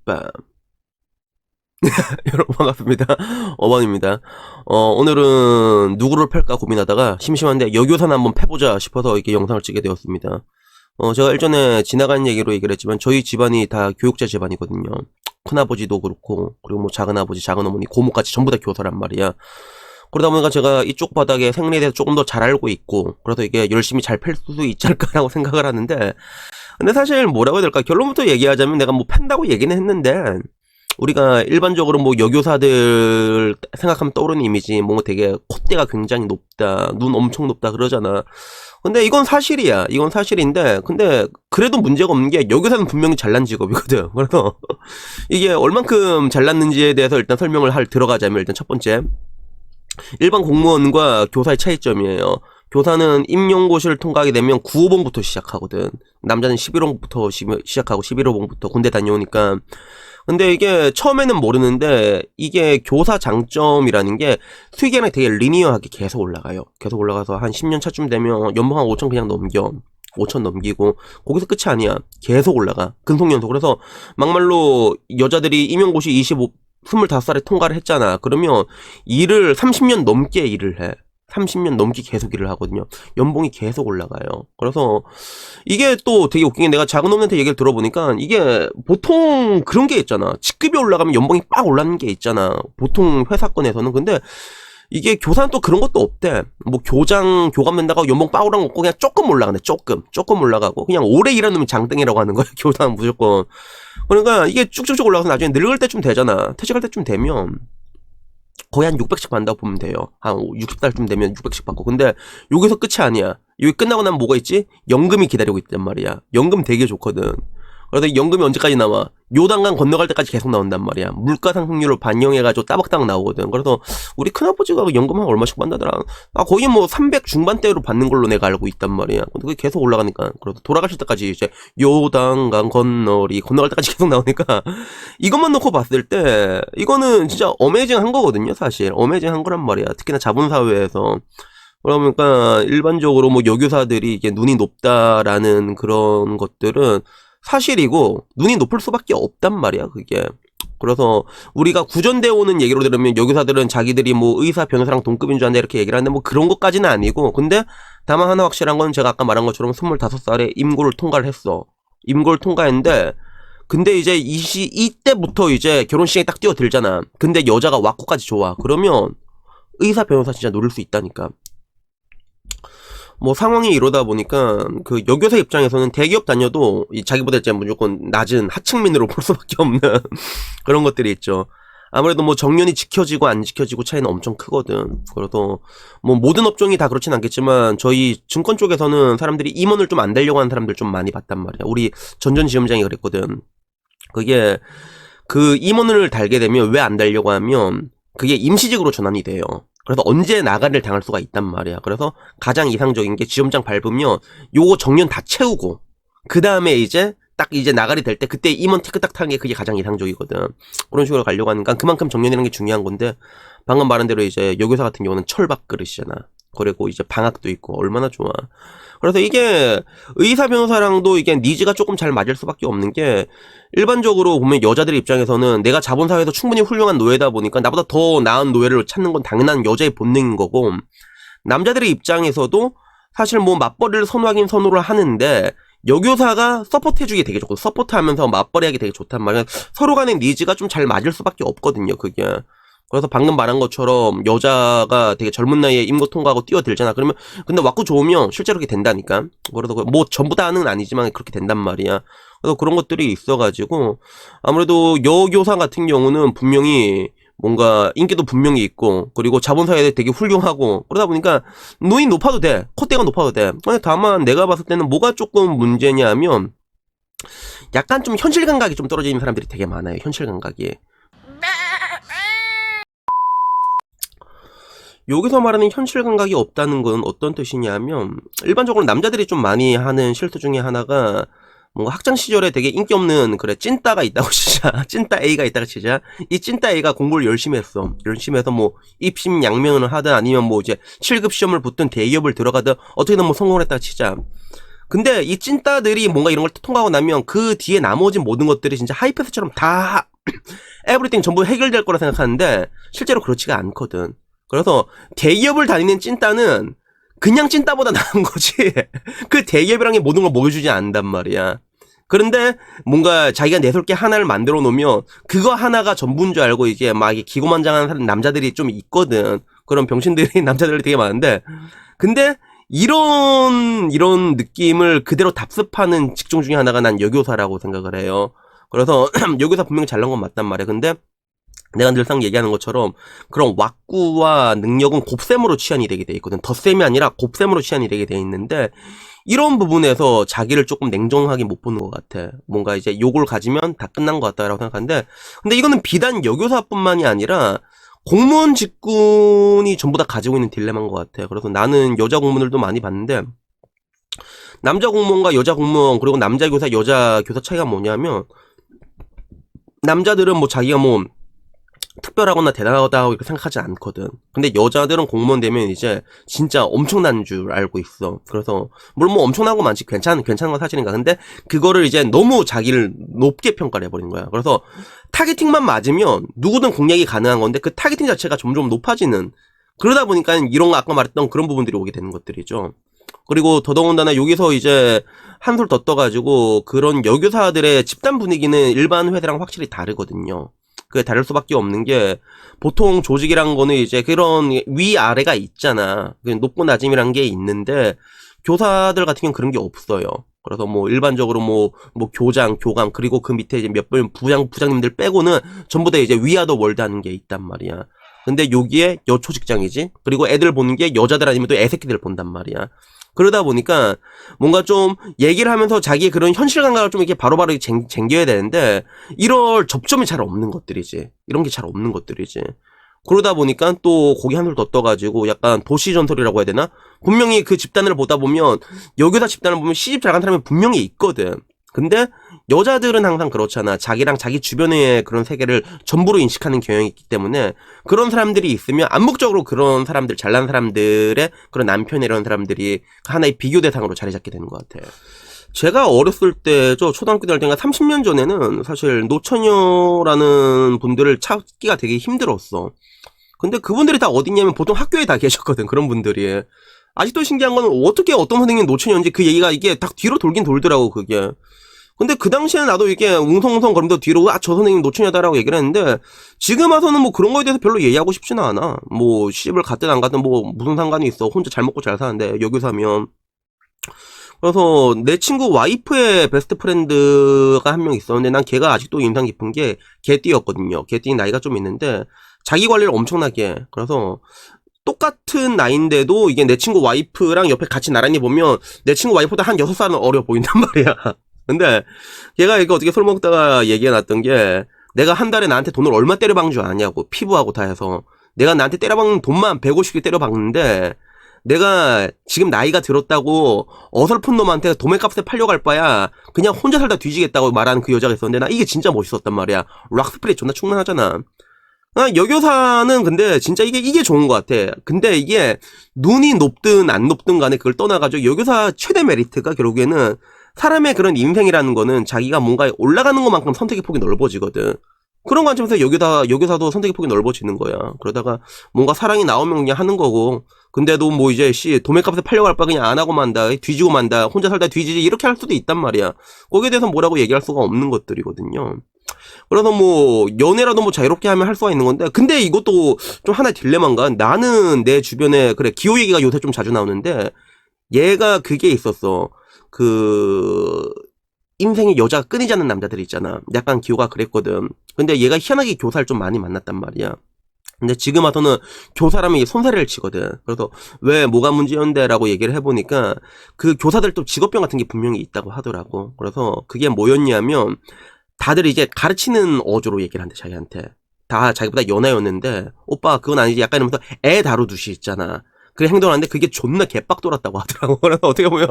빰. 여러분 반갑습니다. 어반입니다. 오늘은 누구를 팔까 고민하다가 심심한데 여교사나 한번 패보자 싶어서 이렇게 영상을 찍게 되었습니다. 제가 일전에 지나간 얘기로 얘기를 했지만 저희 집안이 다 교육자 집안이거든요. 큰아버지도 그렇고 그리고 뭐 작은아버지, 작은어머니, 고모까지 전부 다 교사란 말이야. 그러다 보니까 제가 이쪽 바닥에 생리에 대해서 조금 더 잘 알고 있고 그래서 이게 열심히 잘 팔 수 있지 않을까라고 생각을 하는데, 근데 사실 뭐라고 해야 될까, 결론부터 얘기하자면 내가 뭐 판다고 얘기는 했는데 우리가 일반적으로 뭐 여교사들 생각하면 떠오르는 이미지 뭐 되게 콧대가 굉장히 높다, 눈 엄청 높다 그러잖아. 근데 이건 사실이야. 이건 사실인데 근데 그래도 문제가 없는 게 여교사는 분명히 잘난 직업이거든. 그래서 이게 얼만큼 잘났는지에 대해서 일단 설명을 들어가자면, 일단 첫 번째, 일반 공무원과 교사의 차이점이에요. 교사는 임용고시를 통과하게 되면 9호봉부터 시작하거든. 남자는 11호봉부터 시작하고 11호봉부터 군대 다녀오니까. 근데 이게 처음에는 모르는데 이게 교사 장점이라는 게 수익이랑 되게 리니어하게 계속 올라가요. 계속 올라가서 한 10년 차쯤 되면 연봉 한 5천 그냥 넘겨. 5천 넘기고 거기서 끝이 아니야. 계속 올라가. 근속연속. 그래서 막말로 여자들이 임용고시 25살에 통과를 했잖아. 그러면 일을 30년 넘게 일을 해. 30년 넘게 계속 일을 하거든요. 연봉이 계속 올라가요. 그래서 이게 또 되게 웃긴 게, 내가 작은놈한테 얘기를 들어보니까 이게 보통 그런 게 있잖아. 직급이 올라가면 연봉이 빡 올라가는 게 있잖아, 보통 회사권에서는. 근데 이게 교사는 또 그런 것도 없대. 뭐 교감 된다고 연봉 빡 올라간 거 없고 그냥 조금 올라가네. 조금 올라가고 그냥 오래 일하는 놈이 장땡이라고 하는 거야. 교사는 무조건. 그러니까 이게 쭉쭉쭉 올라가서 나중에 늙을 때쯤 되잖아. 퇴직할 때쯤 되면 거의 한 600씩 받는다고 보면 돼요. 한 60살쯤 되면 600씩 받고. 근데 여기서 끝이 아니야. 여기 끝나고 나면 뭐가 있지? 연금이 기다리고 있단 말이야. 연금 되게 좋거든. 그래서 연금이 언제까지 나와? 요단강 건너갈 때까지 계속 나온단 말이야. 물가 상승률을 반영해가지고 따박따박 나오거든. 그래서 우리 큰아버지가 연금 한 얼마씩 받나더라. 거의 뭐 300 중반대로 받는 걸로 내가 알고 있단 말이야. 근데 그게 계속 올라가니까. 그래서 돌아가실 때까지 이제 요단강 건너갈 때까지 계속 나오니까 이것만 놓고 봤을 때 이거는 진짜 어메이징한 거거든요. 사실 어메이징한 거란 말이야. 특히나 자본사회에서. 그러니까 일반적으로 뭐 여교사들이 이게 눈이 높다라는 그런 것들은 사실이고 눈이 높을 수밖에 없단 말이야, 그게. 그래서 우리가 구전되어 오는 얘기로 들으면 여교사들은 자기들이 뭐 의사, 변호사랑 동급인 줄 안다 이렇게 얘기를 하는데 뭐 그런 것까지는 아니고, 근데 다만 하나 확실한 건 제가 아까 말한 것처럼 25살에 임고를 통과를 했어. 임고를 통과했는데 근데 이제 이때부터 이제 결혼식에 딱 뛰어들잖아. 근데 여자가 왁구까지 좋아. 그러면 의사, 변호사 진짜 노릴 수 있다니까. 뭐 상황이 이러다 보니까 그 여교사 입장에서는 대기업 다녀도 자기보다 이제 무조건 낮은 하층민으로 볼 수밖에 없는 그런 것들이 있죠. 아무래도 뭐 정년이 지켜지고 안 지켜지고 차이는 엄청 크거든. 그래도 뭐 모든 업종이 다 그렇진 않겠지만 저희 증권 쪽에서는 사람들이 임원을 좀 안 달려고 하는 사람들 좀 많이 봤단 말이야. 우리 전전지점장이 그랬거든. 그게 그 임원을 달게 되면 왜 안 달려고 하면 그게 임시직으로 전환이 돼요. 그래서 언제 나가를 당할 수가 있단 말이야. 그래서 가장 이상적인 게 지점장 밟으면 요거 정년 다 채우고 그 다음에 이제 딱 이제 나가리 될 때 그때 임원 티켓 딱 타는 게 그게 가장 이상적이거든. 그런 식으로 가려고 하니까 그만큼 정년이라는 게 중요한 건데, 방금 말한 대로 이제 여교사 같은 경우는 철밥 그릇이잖아. 그리고 이제 방학도 있고 얼마나 좋아. 그래서 이게 의사, 변호사랑도 이게 니즈가 조금 잘 맞을 수밖에 없는 게, 일반적으로 보면 여자들 입장에서는 내가 자본사회에서 충분히 훌륭한 노예다 보니까 나보다 더 나은 노예를 찾는 건 당연한 여자의 본능인 거고, 남자들의 입장에서도 사실 뭐 맞벌이를 선호하긴 선호를 하는데 여교사가 서포트해주기 되게 좋고 서포트하면서 맞벌이하기 되게 좋단 말이야. 서로 간의 니즈가 좀 잘 맞을 수밖에 없거든요, 그게. 그래서 방금 말한 것처럼 여자가 되게 젊은 나이에 임고 통과하고 뛰어들잖아. 그러면 근데 왁구 좋으면 실제로 그렇게 된다니까. 그래서 뭐 전부 다는 아니지만 그렇게 된단 말이야. 그래서 그런 것들이 있어가지고 아무래도 여교사 같은 경우는 분명히 뭔가 인기도 분명히 있고 그리고 자본사회에 되게 훌륭하고 그러다 보니까 눈이 높아도 돼. 콧대가 높아도 돼. 근데 다만 내가 봤을 때는 뭐가 조금 문제냐면 약간 좀 현실 감각이 좀 떨어져 있는 사람들이 되게 많아요. 현실 감각이. 여기서 말하는 현실 감각이 없다는 건 어떤 뜻이냐면, 일반적으로 남자들이 좀 많이 하는 실수 중에 하나가 뭔가 학창 시절에 되게 인기 없는 그래 찐따가 있다고 치자. 찐따 A가 있다고 치자. 이 찐따 A가 공부를 열심히 했어. 열심히 해서 뭐 입심양면을 하든 아니면 뭐 이제 7급 시험을 붙든 대기업을 들어가든 어떻게든 뭐 성공을 했다고 치자. 근데 이 찐따들이 뭔가 이런 걸 통과하고 나면 그 뒤에 나머지 모든 것들이 진짜 하이패스처럼 다 에브리띵 전부 해결될 거라 생각하는데 실제로 그렇지가 않거든. 그래서 대기업을 다니는 찐따는 그냥 찐따보다 나은 거지. 그 대기업이란 게 모든 걸 보여주지 않는단 말이야. 그런데 뭔가 자기가 내세울 게 하나를 만들어 놓으면 그거 하나가 전부인 줄 알고 이제 막 기고만장한 남자들이 좀 있거든. 그런 병신들이 남자들이 되게 많은데 근데 이런 느낌을 그대로 답습하는 직종 중에 하나가 난 여교사라고 생각을 해요. 그래서 여교사 분명히 잘난 건 맞단 말이야. 근데 내가 늘상 얘기하는 것처럼 그런 왁구와 능력은 곱셈으로 치환이 되게 돼 있거든. 덧셈이 아니라 곱셈으로 치환이 되게 돼 있는데 이런 부분에서 자기를 조금 냉정하게 못 보는 것 같아. 뭔가 이제 요걸 가지면 다 끝난 것 같다라고 생각하는데 근데 이거는 비단 여교사뿐만이 아니라 공무원 직군이 전부 다 가지고 있는 딜레마인 것 같아. 그래서 나는 여자 공무원들도 많이 봤는데 남자 공무원과 여자 공무원 그리고 남자 교사 여자 교사 차이가 뭐냐면 남자들은 뭐 자기가 뭐 특별하거나 대단하다고 이렇게 생각하지 않거든. 근데 여자들은 공무원 되면 이제 진짜 엄청난 줄 알고 있어. 그래서 물론 뭐 엄청나고 많지 괜찮은 건 사실인가. 근데 그거를 이제 너무 자기를 높게 평가를 해버린 거야. 그래서 타겟팅만 맞으면 누구든 공략이 가능한 건데 그 타겟팅 자체가 점점 높아지는 그러다 보니까 이런 거 아까 말했던 그런 부분들이 오게 되는 것들이죠. 그리고 더더군다나 여기서 이제 한술 더 떠가지고 그런 여교사들의 집단 분위기는 일반 회사랑 확실히 다르거든요. 그게 다를 수밖에 없는 게 보통 조직이란 거는 이제 그런 위아래가 있잖아. 높고 낮음이란 게 있는데 교사들 같은 경우는 그런 게 없어요. 그래서 뭐 일반적으로 뭐 교장, 교감 그리고 그 밑에 이제 몇 분 부장님들 빼고는 전부 다 이제 위아더 월드 하는 게 있단 말이야. 근데 여기에 여초 직장이지. 그리고 애들 보는 게 여자들 아니면 또 애새끼들 본단 말이야. 그러다 보니까 뭔가 좀 얘기를 하면서 자기의 그런 현실 감각을 좀 이렇게 바로바로 쟁겨야 되는데 이럴 접점이 잘 없는 것들이지. 이런 게 잘 없는 것들이지. 그러다 보니까 또 고기 한술 더 떠가지고 약간 도시 전설이라고 해야 되나? 분명히 그 집단을 보다 보면 여교사 집단을 보면 시집 잘 간 사람이 분명히 있거든. 근데 여자들은 항상 그렇잖아. 자기랑 자기 주변의 그런 세계를 전부로 인식하는 경향이 있기 때문에 그런 사람들이 있으면 암묵적으로 그런 사람들, 잘난 사람들의 그런 남편 이런 사람들이 하나의 비교 대상으로 자리 잡게 되는 것 같아요. 제가 어렸을 때, 초등학교 다닐 때가 30년 전에는 사실 노처녀라는 분들을 찾기가 되게 힘들었어. 근데 그분들이 다 어딨냐면 보통 학교에 다 계셨거든, 그런 분들이. 아직도 신기한 건 어떻게 어떤 선생님이 노처녀인지 그 얘기가 이게 딱 뒤로 돌긴 돌더라고, 그게. 근데 그 당시에는 나도 이게 웅성웅성 거리면서 뒤로 저 선생님 노처녀다라고 얘기를 했는데 지금 와서는 뭐 그런 거에 대해서 별로 얘기하고 싶지는 않아. 뭐 시집을 갔든 안 갔든 뭐 무슨 상관이 있어. 혼자 잘 먹고 잘 사는데 여교사면. 그래서 내 친구 와이프의 베스트 프렌드가 한 명 있었는데 난 걔가 아직도 인상 깊은 게 개띠였거든요. 개띠 나이가 좀 있는데 자기 관리를 엄청나게 해. 그래서 똑같은 나이인데도 이게 내 친구 와이프랑 옆에 같이 나란히 보면 내 친구 와이프보다 한 6살은 어려 보인단 말이야. 근데 걔가 이거 어떻게 술 먹다가 얘기해놨던 게 내가 한 달에 나한테 돈을 얼마 때려박는 줄 아냐고. 피부하고 다 해서 내가 나한테 때려박는 돈만 150개 때려박는데 내가 지금 나이가 들었다고 어설픈 놈한테 도매값에 팔려갈 바야 그냥 혼자 살다 뒤지겠다고 말하는 그 여자가 있었는데 나 이게 진짜 멋있었단 말이야. 락스프레이 존나 충분하잖아. 여교사는 근데 진짜 이게 좋은 것 같아. 근데 이게 눈이 높든 안 높든 간에 그걸 떠나가지고 여교사 최대 메리트가 결국에는 사람의 그런 인생이라는 거는 자기가 뭔가 올라가는 것만큼 선택의 폭이 넓어지거든. 그런 관점에서 여교사도 선택의 폭이 넓어지는 거야. 그러다가 뭔가 사랑이 나오면 그냥 하는 거고, 근데도 뭐 이제 도매값에 팔려갈 바 그냥 안 하고 만다, 뒤지고 만다, 혼자 살다 뒤지지 이렇게 할 수도 있단 말이야. 거기에 대해서 뭐라고 얘기할 수가 없는 것들이거든요. 그래서 뭐 연애라도 뭐 자유롭게 하면 할 수가 있는 건데, 근데 이것도 좀 하나의 딜레마인가? 나는 내 주변에 그래 기호 얘기가 요새 좀 자주 나오는데 얘가 그게 있었어. 인생에 여자가 끊이지 않는 남자들 있잖아. 약간 기호가 그랬거든. 근데 얘가 희한하게 교사를 좀 많이 만났단 말이야. 근데 지금 와서는 교사라면 손사래를 치거든. 그래서 왜 뭐가 문제였는데 라고 얘기를 해보니까 그 교사들 또 직업병 같은 게 분명히 있다고 하더라고. 그래서 그게 뭐였냐면 다들 이제 가르치는 어조로 얘기를 한대. 자기한테 다 자기보다 연하였는데 오빠 그건 아니지 약간 이러면서 애 다루듯이 있잖아. 그 행동을 하는데 그게 존나 개빡 돌았다고 하더라고. 그래서 어떻게 보면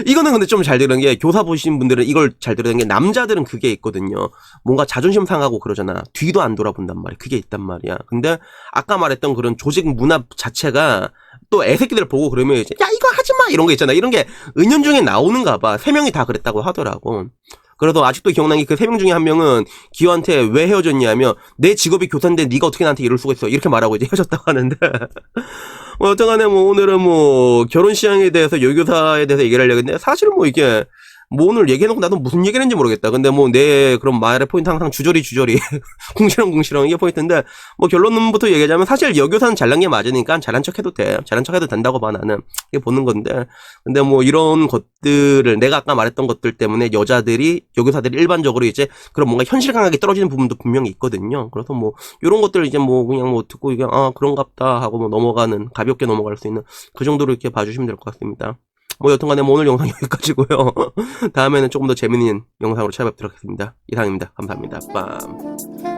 이거는 근데 좀 잘 들은 게 교사 보신 분들은 이걸 잘 들은 게 남자들은 그게 있거든요. 뭔가 자존심 상하고 그러잖아. 뒤도 안 돌아본단 말이야. 그게 있단 말이야. 근데 아까 말했던 그런 조직 문화 자체가 또 애새끼들 보고 그러면 이제 야 이거 하지마 이런 거 있잖아. 이런 게 은연중에 나오는가 봐. 3명이 다 그랬다고 하더라고. 그래서 아직도 기억나는 게 그 3명 중에 한 명은 기호한테 왜 헤어졌냐며 내 직업이 교사인데 네가 어떻게 나한테 이럴 수가 있어 이렇게 말하고 이제 헤어졌다고 하는데 뭐 여튼간에 뭐 오늘은 뭐 결혼 시장에 대해서 여교사에 대해서 얘기를 하려고 했는데 사실 뭐 이게 뭐 오늘 얘기해놓고 나도 무슨 얘기를 했는지 모르겠다. 근데 뭐 내 그런 말의 포인트 항상 주저리 궁시렁궁시렁 이게 포인트인데 뭐 결론부터 얘기하자면 사실 여교사는 잘난 게 맞으니까 잘난 척 해도 돼. 잘난 척 해도 된다고 봐 나는. 이게 보는 건데 근데 뭐 이런 것들을 내가 아까 말했던 것들 때문에 여교사들이 일반적으로 이제 그런 뭔가 현실 감각이 떨어지는 부분도 분명히 있거든요. 그래서 뭐 이런 것들 이제 뭐 그냥 뭐 듣고 이게 그런갑다 하고 뭐 넘어가는 가볍게 넘어갈 수 있는 그 정도로 이렇게 봐주시면 될 것 같습니다. 뭐 여튼간에 뭐 오늘 영상 여기까지고요. 다음에는 조금 더 재밌는 영상으로 찾아뵙도록 하겠습니다. 이상입니다. 감사합니다. 빰.